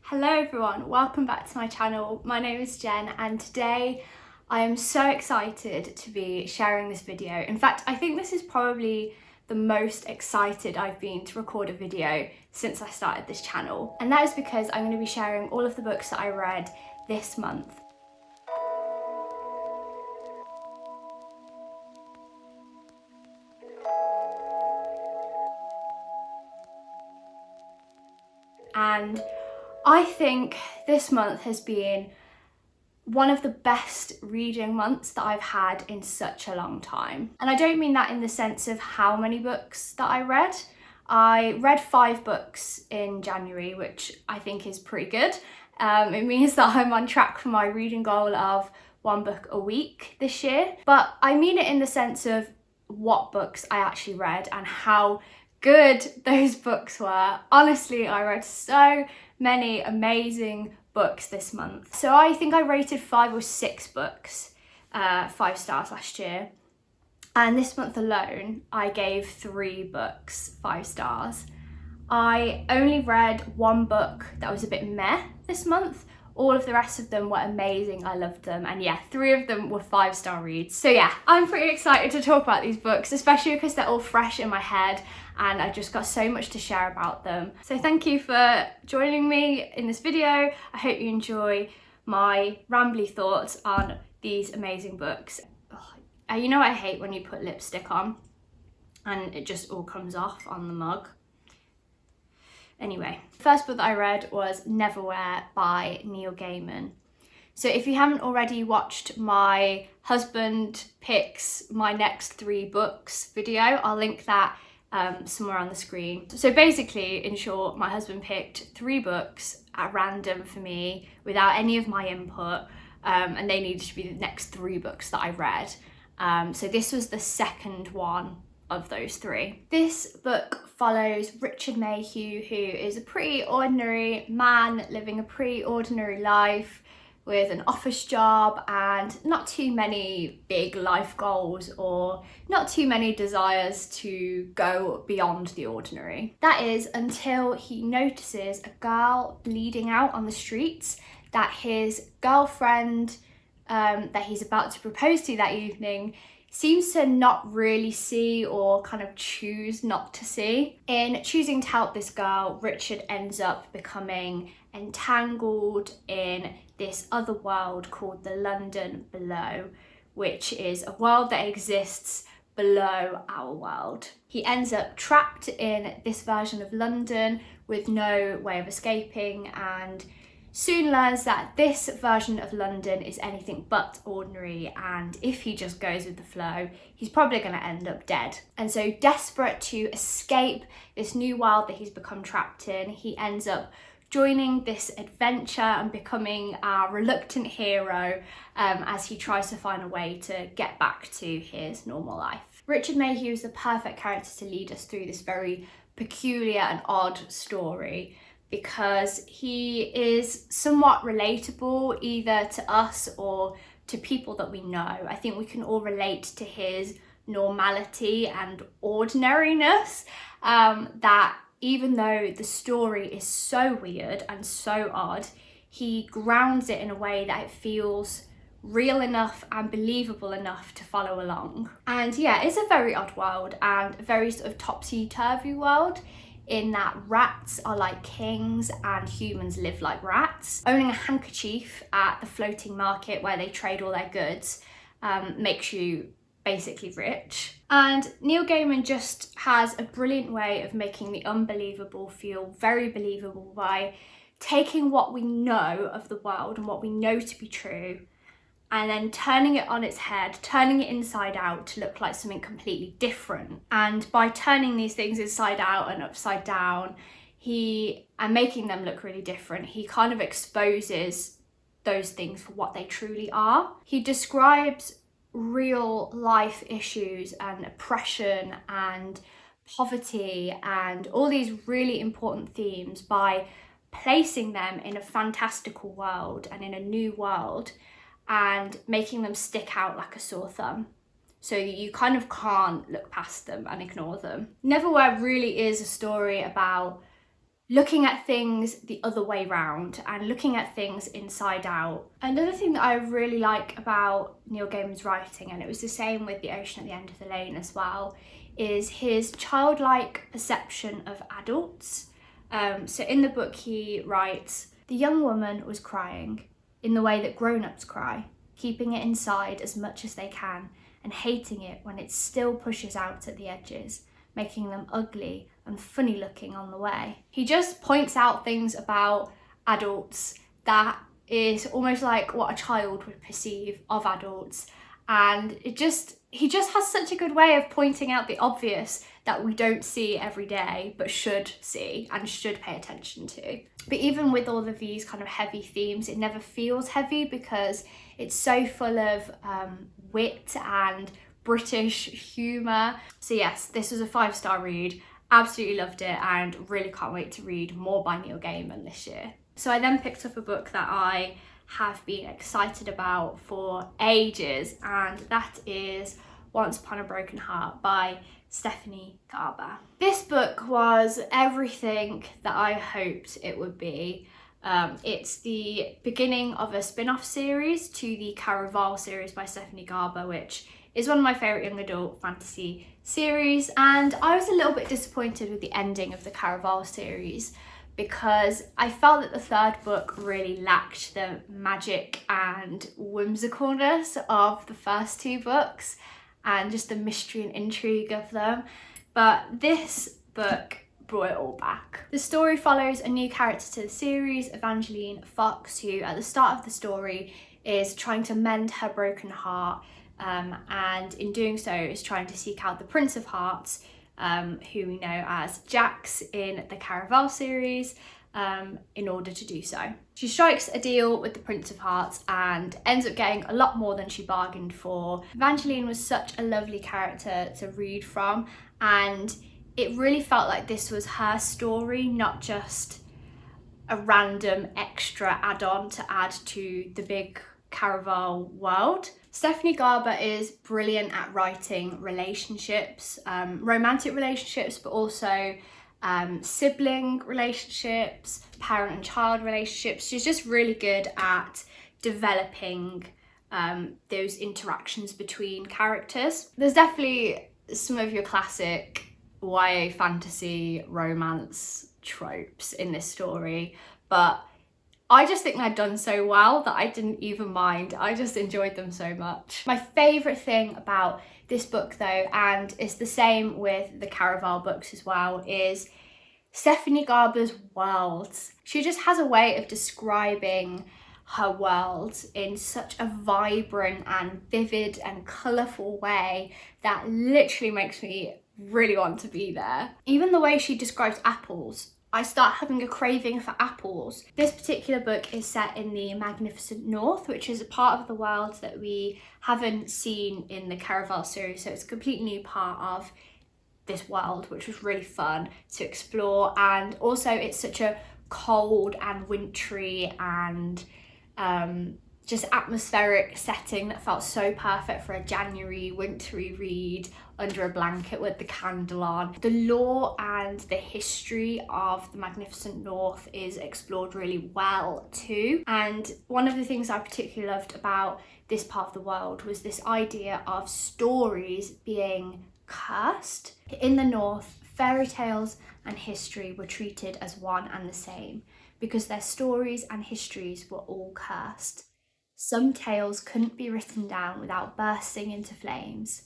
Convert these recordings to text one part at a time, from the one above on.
Hello everyone, welcome back to my channel. My name is Jen and today I am so excited to be sharing this video. In fact, I think this is probably the most excited I've been to record a video since I started this channel. And that is because I'm going to be sharing all of the books that I read this month. And I think this month has been one of the best reading months that I've had in such a long time. And I don't mean that in the sense of how many books that I read. I read 5 books in January, which I think is pretty good. It means that I'm on track for my reading goal of 1 book a week this year. But I mean it in the sense of what books I actually read and how good those books were. Honestly, I read so many amazing books this month. So I think I rated 5 or 6 books 5 stars last year. And this month alone, I gave 3 books 5 stars. I only read 1 book that was a bit meh this month. All of the rest of them were amazing, I loved them, and yeah, 3 of them were 5-star reads. So yeah, I'm pretty excited to talk about these books, especially because they're all fresh in my head and I just got so much to share about them. So thank you for joining me in this video. I hope you enjoy my rambly thoughts on these amazing books. You know I hate when you put lipstick on and it just all comes off on the mug. Anyway, the first book that I read was Neverwhere by Neil Gaiman. So if you haven't already watched my husband picks my next 3 books video, I'll link that somewhere on the screen. So basically, in short, my husband picked 3 books at random for me without any of my input, and they needed to be the next 3 books that I read. So this was the second one of those 3. This book follows Richard Mayhew, who is a pretty ordinary man living a pretty ordinary life with an office job and not too many big life goals or not too many desires to go beyond the ordinary. That is until he notices a girl bleeding out on the streets that his girlfriend that he's about to propose to that evening seems to not really see or kind of choose not to see. In choosing to help this girl, Richard ends up becoming entangled in this other world called the London Below, which is a world that exists below our world. He ends up trapped in this version of London with no way of escaping and soon learns that this version of London is anything but ordinary, and if he just goes with the flow, he's probably going to end up dead. And so, desperate to escape this new world that he's become trapped in, he ends up joining this adventure and becoming a reluctant hero as he tries to find a way to get back to his normal life. Richard Mayhew is the perfect character to lead us through this very peculiar and odd story, because he is somewhat relatable either to us or to people that we know. I think we can all relate to his normality and ordinariness, that even though the story is so weird and so odd, he grounds it in a way that it feels real enough and believable enough to follow along. And yeah, it's a very odd world and a very sort of topsy-turvy world, in that rats are like kings and humans live like rats. Owning a handkerchief at the floating market where they trade all their goods makes you basically rich. And Neil Gaiman just has a brilliant way of making the unbelievable feel very believable by taking what we know of the world and what we know to be true and then turning it on its head, turning it inside out to look like something completely different. And by turning these things inside out and upside down, and making them look really different, he kind of exposes those things for what they truly are. He describes real life issues and oppression and poverty and all these really important themes by placing them in a fantastical world and in a new world, and making them stick out like a sore thumb, so you kind of can't look past them and ignore them. Neverwhere really is a story about looking at things the other way round and looking at things inside out. Another thing that I really like about Neil Gaiman's writing, and it was the same with The Ocean at the End of the Lane as well, is his childlike perception of adults. So in the book he writes, "The young woman was crying in the way that grown-ups cry, keeping it inside as much as they can and hating it when it still pushes out at the edges, making them ugly and funny looking on the way." He just points out things about adults that is almost like what a child would perceive of adults, and he just has such a good way of pointing out the obvious that we don't see every day but should see and should pay attention to. But even with all of these kind of heavy themes, it never feels heavy because it's so full of wit and British humour. So yes, this was a 5-star read. Absolutely loved it and really can't wait to read more by Neil Gaiman this year. So I then picked up a book that I have been excited about for ages, and that is Once Upon a Broken Heart by Stephanie Garber. This book was everything that I hoped it would be. It's the beginning of a spin-off series to the Cairo series by Stephanie Garber, which is one of my favourite young adult fantasy series, and I was a little bit disappointed with the ending of the Cairo series because I felt that the third book really lacked the magic and whimsicalness of the first 2 books and just the mystery and intrigue of them. But this book brought it all back. The story follows a new character to the series, Evangeline Fox, who at the start of the story is trying to mend her broken heart, and in doing so is trying to seek out the Prince of Hearts, who we know as Jax in the Cairo series, in order to do so. She strikes a deal with the Prince of Hearts and ends up getting a lot more than she bargained for. Evangeline was such a lovely character to read from, and it really felt like this was her story, not just a random extra add-on to add to the big Cairo world. Stephanie Garber is brilliant at writing relationships, romantic relationships, but also sibling relationships, parent and child relationships. She's just really good at developing those interactions between characters. There's definitely some of your classic YA fantasy romance tropes in this story, but I just think they're done so well that I didn't even mind. I just enjoyed them so much. My favourite thing about this book though, and it's the same with the Cairo books as well, is Stephanie Garber's worlds. She just has a way of describing her world in such a vibrant and vivid and colourful way that literally makes me really want to be there. Even the way she describes apples, I start having a craving for apples. This particular book is set in the Magnificent North, which is a part of the world that we haven't seen in the Cairo series, so it's a completely new part of this world, which was really fun to explore. And also it's such a cold and wintry and just atmospheric setting that felt so perfect for a January wintry read under a blanket with the candle on. The lore and the history of the Magnificent North is explored really well too. And one of the things I particularly loved about this part of the world was this idea of stories being cursed. In the North, fairy tales and history were treated as one and the same because their stories and histories were all cursed. Some tales couldn't be written down without bursting into flames.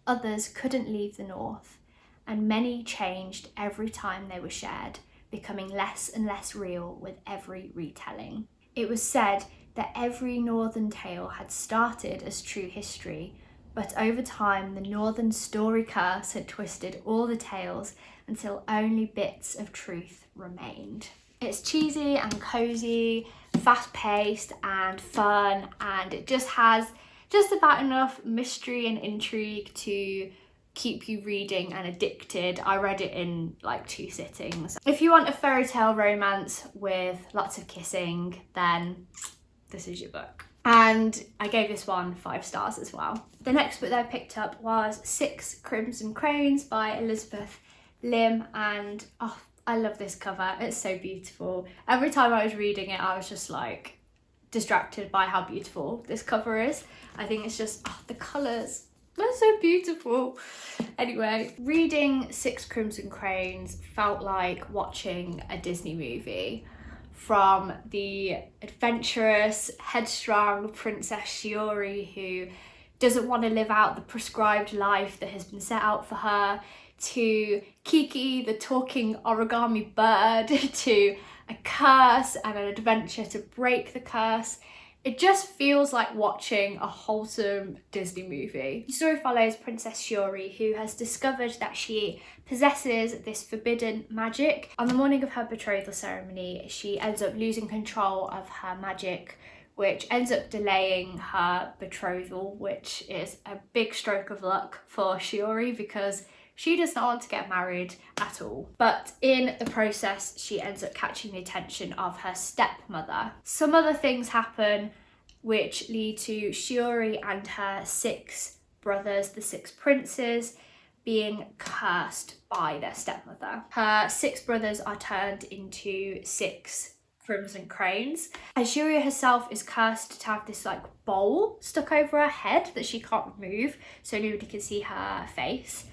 Others couldn't leave the North, and many changed every time they were shared, becoming less and less real with every retelling. It was said that every northern tale had started as true history, but over time the northern story curse had twisted all the tales until only bits of truth remained. It's cheesy and cozy, fast-paced and fun, and it just has just about enough mystery and intrigue to keep you reading and addicted. I read it in like 2 sittings. If you want a fairy tale romance with lots of kissing, then this is your book. And I gave this one 5 stars as well. The next book that I picked up was 6 Crimson Cranes by Elizabeth Lim, and I love this cover. It's so beautiful. Every time I was reading it, I was just like distracted by how beautiful this cover is. I think it's just, the colours, they're so beautiful. Anyway, reading Six Crimson Cranes felt like watching a Disney movie. From the adventurous, headstrong Princess Shiori who doesn't want to live out the prescribed life that has been set out for her, to Kiki, the talking origami bird, to a curse and an adventure to break the curse. It just feels like watching a wholesome Disney movie. The story follows Princess Shiori, who has discovered that she possesses this forbidden magic. On the morning of her betrothal ceremony, she ends up losing control of her magic, which ends up delaying her betrothal, which is a big stroke of luck for Shiori because she does not want to get married at all. But in the process, she ends up catching the attention of her stepmother. Some other things happen which lead to Shiori and her 6 brothers, the 6 princes, being cursed by their stepmother. Her 6 brothers are turned into 6 crimson cranes. And Shiori herself is cursed to have this like bowl stuck over her head that she can't remove, so nobody can see her face.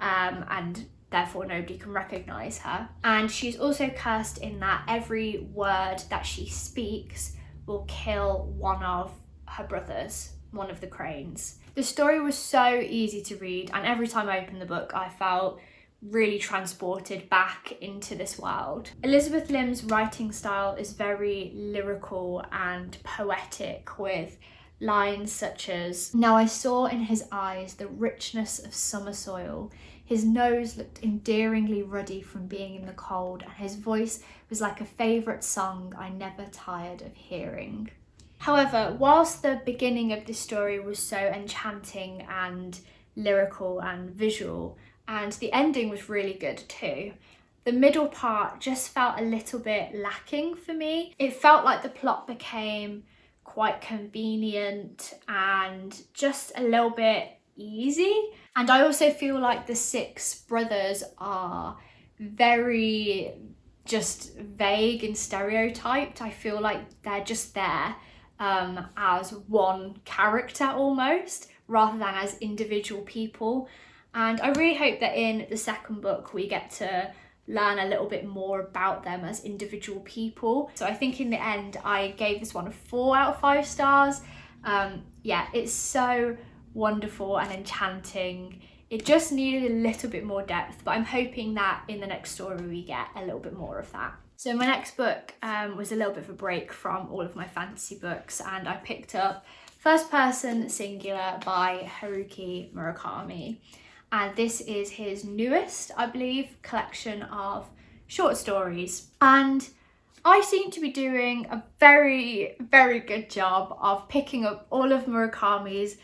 And therefore nobody can recognise her. And she's also cursed in that every word that she speaks will kill one of her brothers, one of the cranes. The story was so easy to read, and every time I opened the book I felt really transported back into this world. Elizabeth Lim's writing style is very lyrical and poetic, with lines such as, "Now I saw in his eyes the richness of summer soil. His nose looked endearingly ruddy from being in the cold, and his voice was like a favourite song I never tired of hearing." However, whilst the beginning of this story was so enchanting and lyrical and visual, and the ending was really good too, the middle part just felt a little bit lacking for me. It felt like the plot became quite convenient and just a little bit easy. And I also feel like the 6 brothers are very just vague and stereotyped. I feel like they're just there as one character almost, rather than as individual people. And I really hope that in the second book we get to learn a little bit more about them as individual people. So I think in the end I gave this one a 4 out of 5 stars. Yeah, it's so wonderful and enchanting. It just needed a little bit more depth, but I'm hoping that in the next story we get a little bit more of that. So my next book was a little bit of a break from all of my fantasy books, and I picked up First Person Singular by Haruki Murakami. And this is his newest, I believe, collection of short stories. And I seem to be doing a very, very good job of picking up all of Murakami's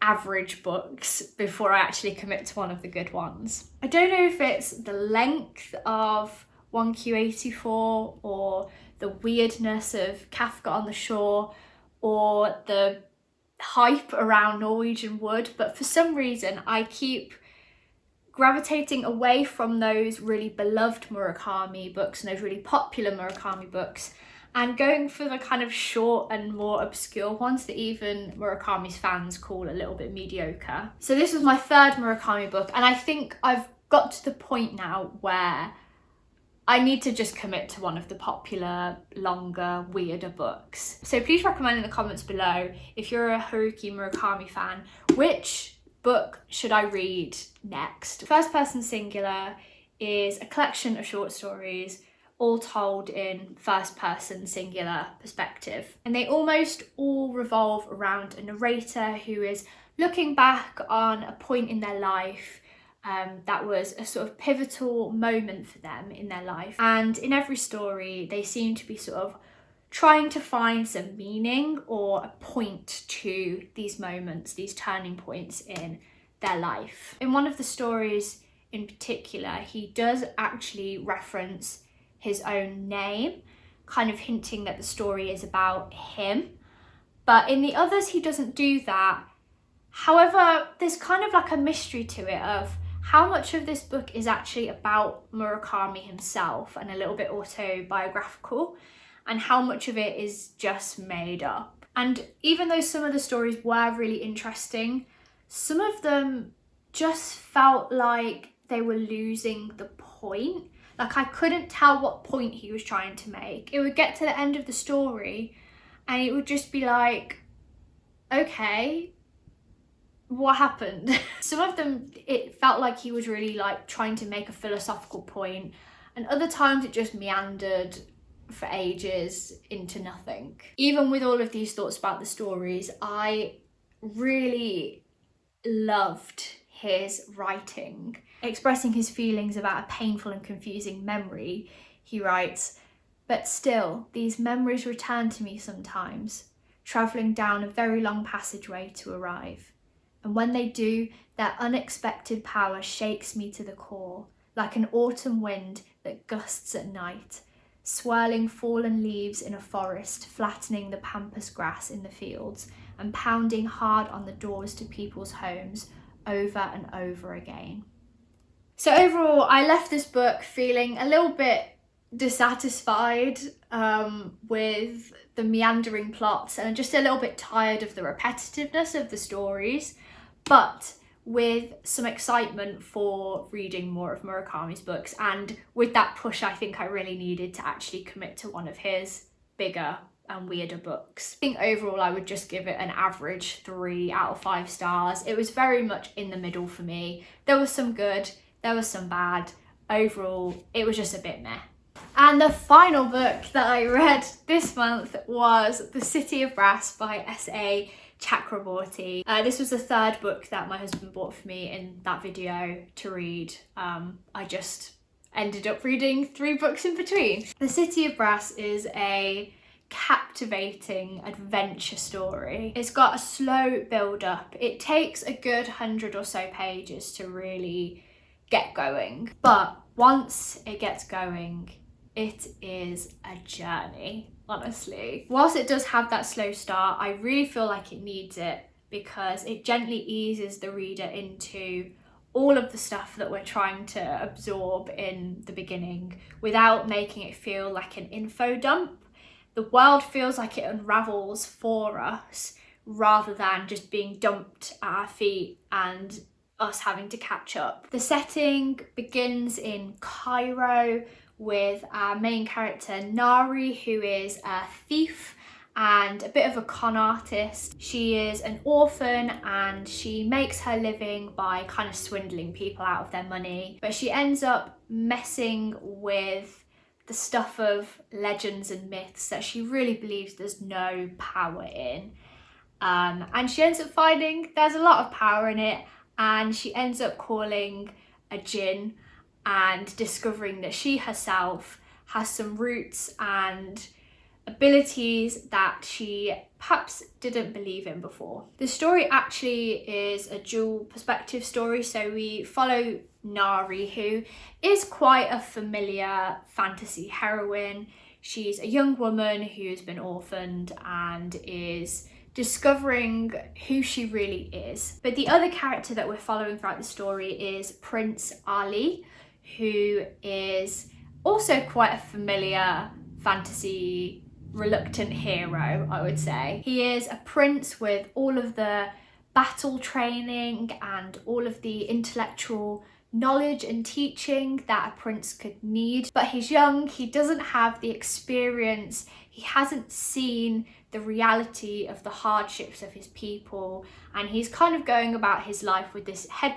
average books before I actually commit to one of the good ones. I don't know if it's the length of 1Q84 or the weirdness of Kafka on the Shore or the hype around Norwegian Wood, but for some reason I keep gravitating away from those really beloved Murakami books and those really popular Murakami books and going for the kind of short and more obscure ones that even Murakami's fans call a little bit mediocre. So this was my 3rd Murakami book, and I think I've got to the point now where I need to just commit to one of the popular, longer, weirder books. So please recommend in the comments below, if you're a Haruki Murakami fan, which book should I read next? First Person Singular is a collection of short stories, all told in first person singular perspective. And they almost all revolve around a narrator who is looking back on a point in their life that was a sort of pivotal moment for them in their life. And in every story, they seem to be sort of trying to find some meaning or a point to these moments, these turning points in their life. In one of the stories in particular, he does actually reference his own name, kind of hinting that the story is about him. But in the others, he doesn't do that. However, there's kind of like a mystery to it of how much of this book is actually about Murakami himself and a little bit autobiographical, and how much of it is just made up. And even though some of the stories were really interesting, some of them just felt like they were losing the point. Like, I couldn't tell what point he was trying to make. It would get to the end of the story and it would just be like, okay, what happened? Some of them, it felt like he was really like trying to make a philosophical point, and other times it just meandered for ages into nothing. Even with all of these thoughts about the stories, I really loved his writing. Expressing his feelings about a painful and confusing memory, he writes, "But still, these memories return to me sometimes, travelling down a very long passageway to arrive. And when they do, their unexpected power shakes me to the core, like an autumn wind that gusts at night, swirling fallen leaves in a forest, flattening the pampas grass in the fields, and pounding hard on the doors to people's homes over and over again." So overall, I left this book feeling a little bit dissatisfied with the meandering plots, and just a little bit tired of the repetitiveness of the stories, but with some excitement for reading more of Murakami's books. And with that push, I think I really needed to actually commit to one of his bigger and weirder books. I think overall I would just give it an average 3 out of 5 stars. It was very much in the middle for me. There was some good, there was some bad. Overall, it was just a bit meh. And the final book that I read this month was The City of Brass by S.A. Chakraborty. This was the 3rd book that my husband bought for me in that video to read. I just ended up reading 3 books in between. The City of Brass is a captivating adventure story. It's got a slow build up. It takes a good 100 or so pages to really get going, but once it gets going, it is a journey, honestly. Whilst it does have that slow start, I really feel like it needs it, because it gently eases the reader into all of the stuff that we're trying to absorb in the beginning without making it feel like an info dump. The world feels like it unravels for us rather than just being dumped at our feet and us having to catch up. The setting begins in Cairo with our main character Nari, who is a thief and a bit of a con artist. She is an orphan and she makes her living by kind of swindling people out of their money, but she ends up messing with the stuff of legends and myths that she really believes there's no power in. And she ends up finding there's a lot of power in it, and she ends up calling a djinn and discovering that she herself has some roots and abilities that she perhaps didn't believe in before. The story actually is a dual perspective story, so we follow Nari, who is quite a familiar fantasy heroine. She's a young woman who's been orphaned and is discovering who she really is. But the other character that we're following throughout the story is Prince Ali, who is also quite a familiar fantasy reluctant hero, I would say. He is a prince with all of the battle training and all of the intellectual knowledge and teaching that a prince could need, but he's young, he doesn't have the experience, he hasn't seen the reality of the hardships of his people, and he's kind of going about his life with this head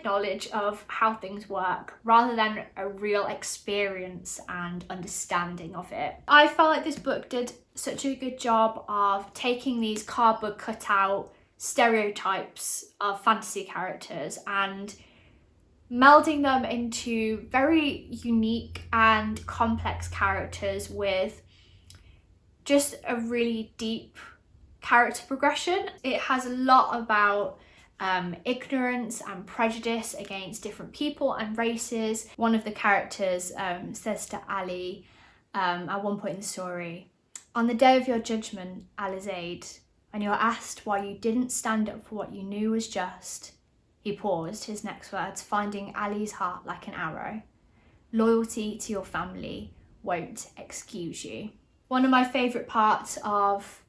knowledge of how things work rather than a real experience and understanding of it. I felt like this book did such a good job of taking these cardboard cutout stereotypes of fantasy characters and melding them into very unique and complex characters with just a really deep character progression. It has a lot about ignorance and prejudice against different people and races. One of the characters says to Ali at one point in the story, "On the day of your judgment, Alizaid, when you're asked why you didn't stand up for what you knew was just, He paused, his next words finding Ali's heart like an arrow. Loyalty to your family won't excuse you. One of my favourite parts of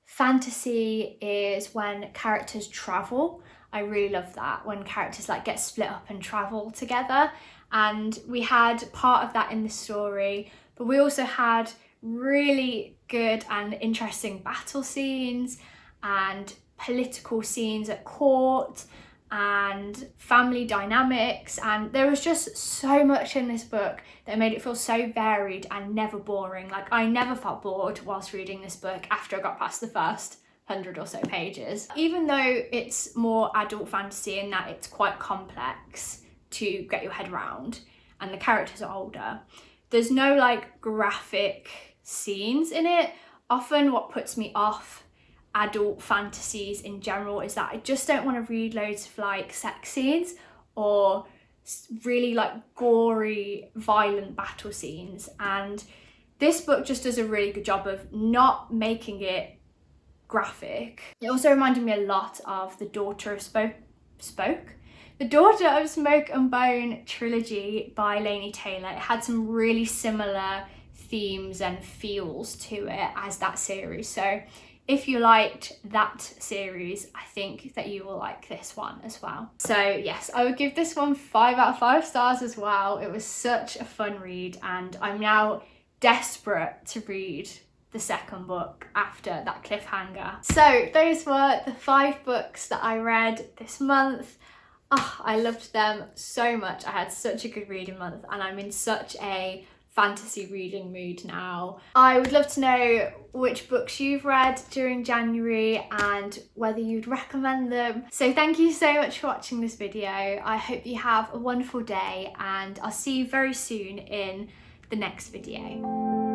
fantasy is when characters travel. I really love that, when characters like get split up and travel together. And we had part of that in the story, but we also had really good and interesting battle scenes and political scenes at court and family dynamics, and there was just so much in this book that made it feel so varied and never boring. Like, I never felt bored whilst reading this book after I got past the first 100 or so pages. Even though it's more adult fantasy in that it's quite complex to get your head around and the characters are older, there's no like graphic scenes in it. Often what puts me off adult fantasies in general is that I just don't want to read loads of like sex scenes or really like gory, violent battle scenes. And this book just does a really good job of not making it graphic. It also reminded me a lot of the Daughter of The Daughter of Smoke and Bone trilogy by Laini Taylor. It had some really similar themes and feels to it as that series. So if you liked that series, I think that you will like this one as well. So yes, I would give this one 5 out of 5 stars as well. It was such a fun read, and I'm now desperate to read the second book after that cliffhanger. So those were the 5 books that I read this month. Oh, I loved them so much. I had such a good reading month, and I'm in such a fantasy reading mood now. I would love to know which books you've read during January and whether you'd recommend them. So thank you so much for watching this video. I hope you have a wonderful day, and I'll see you very soon in the next video.